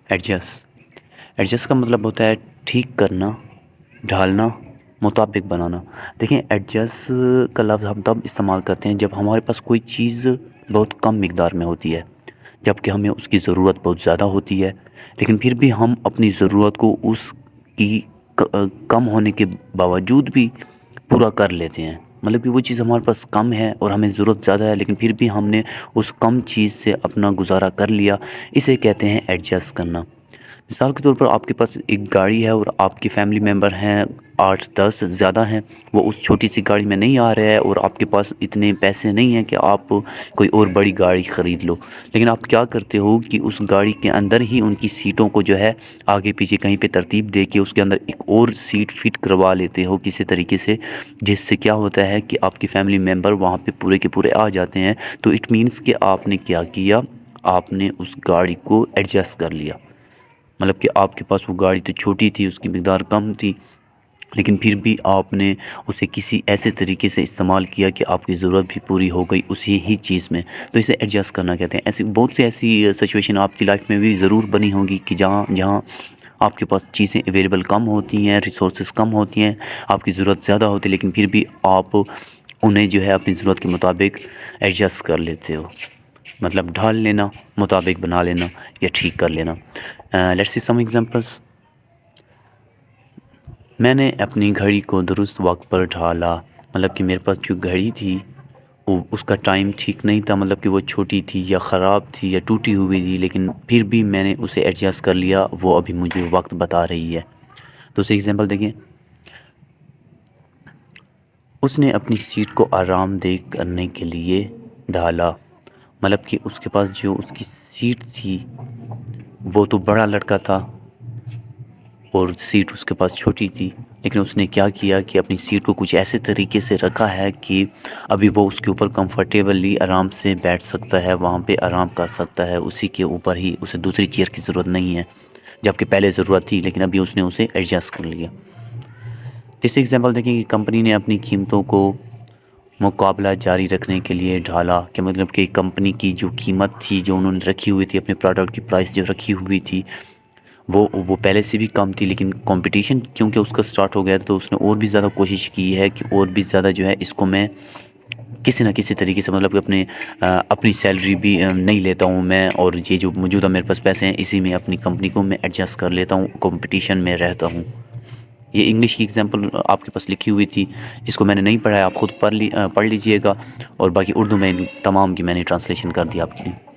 Adjust adjust کا مطلب ہوتا ہے ٹھیک کرنا، ڈھالنا، مطابق بنانا۔ دیکھیں ایڈجسٹ کا لفظ ہم تب استعمال کرتے ہیں جب ہمارے پاس کوئی چیز بہت کم مقدار میں ہوتی ہے، جب کہ ہمیں اس کی ضرورت بہت زیادہ ہوتی ہے، لیکن پھر بھی ہم اپنی ضرورت کو اس کی کم ہونے کے باوجود بھی پورا کر لیتے ہیں۔ مطلب کہ وہ چیز ہمارے پاس کم ہے اور ہمیں ضرورت زیادہ ہے، لیکن پھر بھی ہم نے اس کم چیز سے اپنا گزارا کر لیا، اسے کہتے ہیں ایڈجسٹ کرنا۔ مثال کے طور پر آپ کے پاس ایک گاڑی ہے اور آپ کے فیملی ممبر ہیں 8-10 زیادہ ہیں، وہ اس چھوٹی سی گاڑی میں نہیں آ رہے ہیں اور آپ کے پاس اتنے پیسے نہیں ہیں کہ آپ کوئی اور بڑی گاڑی خرید لو، لیکن آپ کیا کرتے ہو کہ اس گاڑی کے اندر ہی ان کی سیٹوں کو جو ہے آگے پیچھے کہیں پہ ترتیب دے کے اس کے اندر ایک اور سیٹ فٹ کروا لیتے ہو کسی طریقے سے، جس سے کیا ہوتا ہے کہ آپ کی فیملی ممبر وہاں پہ پورے کے پورے آ جاتے ہیں۔ تو اٹ مینس کہ آپ نے کیا کیا، آپ نے اس گاڑی کو ایڈجسٹ کر لیا۔ مطلب کہ آپ کے پاس وہ گاڑی تو چھوٹی تھی، اس کی مقدار کم تھی، لیکن پھر بھی آپ نے اسے کسی ایسے طریقے سے استعمال کیا کہ آپ کی ضرورت بھی پوری ہو گئی اسی ہی چیز میں، تو اسے ایڈجسٹ کرنا کہتے ہیں۔ ایسی بہت سی ایسی سچویشن آپ کی لائف میں بھی ضرور بنی ہوگی کہ جہاں آپ کے پاس چیزیں اویلیبل کم ہوتی ہیں، ریسورسز کم ہوتی ہیں، آپ کی ضرورت زیادہ ہوتی ہے، لیکن پھر بھی آپ انہیں جو ہے اپنی ضرورت کے مطابق ایڈجسٹ کر لیتے ہو، مطلب ڈھال لینا، مطابق بنا لینا یا ٹھیک کر لینا۔ Let's see some examples. میں نے اپنی گھڑی کو درست وقت پر ڈھالا، مطلب کہ میرے پاس جو گھڑی تھی اس کا ٹائم ٹھیک نہیں تھا، مطلب کہ وہ چھوٹی تھی یا خراب تھی یا ٹوٹی ہوئی تھی، لیکن پھر بھی میں نے اسے ایڈجسٹ کر لیا، وہ ابھی مجھے وقت بتا رہی ہے۔ دوسری ایگزامپل دیکھیں، اس نے اپنی سیٹ کو آرام دہ کرنے کے لیے ڈھالا، مطلب کہ اس کے پاس جو اس کی سیٹ تھی وہ تو بڑا لڑکا تھا اور سیٹ اس کے پاس چھوٹی تھی، لیکن اس نے کیا کیا کہ اپنی سیٹ کو کچھ ایسے طریقے سے رکھا ہے کہ ابھی وہ اس کے اوپر کمفرٹیبلی آرام سے بیٹھ سکتا ہے، وہاں پہ آرام کر سکتا ہے، اسی کے اوپر ہی، اسے دوسری چیئر کی ضرورت نہیں ہے، جبکہ پہلے ضرورت تھی، لیکن ابھی اس نے اسے ایڈجسٹ کر لیا۔ تیسری ایگزامپل دیکھیں کہ کمپنی نے اپنی قیمتوں کو مقابلہ جاری رکھنے کے لیے ڈھالا، کہ مطلب کہ کمپنی کی جو قیمت تھی جو انہوں نے رکھی ہوئی تھی، اپنے پروڈکٹ کی پرائس جو رکھی ہوئی تھی وہ پہلے سے بھی کم تھی، لیکن کمپٹیشن کیونکہ اس کا سٹارٹ ہو گیا تھا تو اس نے اور بھی زیادہ کوشش کی ہے کہ اور بھی زیادہ جو ہے اس کو میں کسی نہ کسی طریقے سے، مطلب کہ اپنی سیلری بھی نہیں لیتا ہوں میں، اور یہ جو موجودہ میرے پاس پیسے ہیں اسی میں اپنی کمپنی کو میں ایڈجسٹ کر لیتا ہوں، کمپٹیشن میں رہتا ہوں۔ یہ انگلش کی ایگزامپل آپ کے پاس لکھی ہوئی تھی، اس کو میں نے نہیں پڑھا ہے، آپ خود پڑھ لیجئے گا، اور باقی اردو میں تمام کی میں نے ٹرانسلیشن کر دی آپ کے لیے۔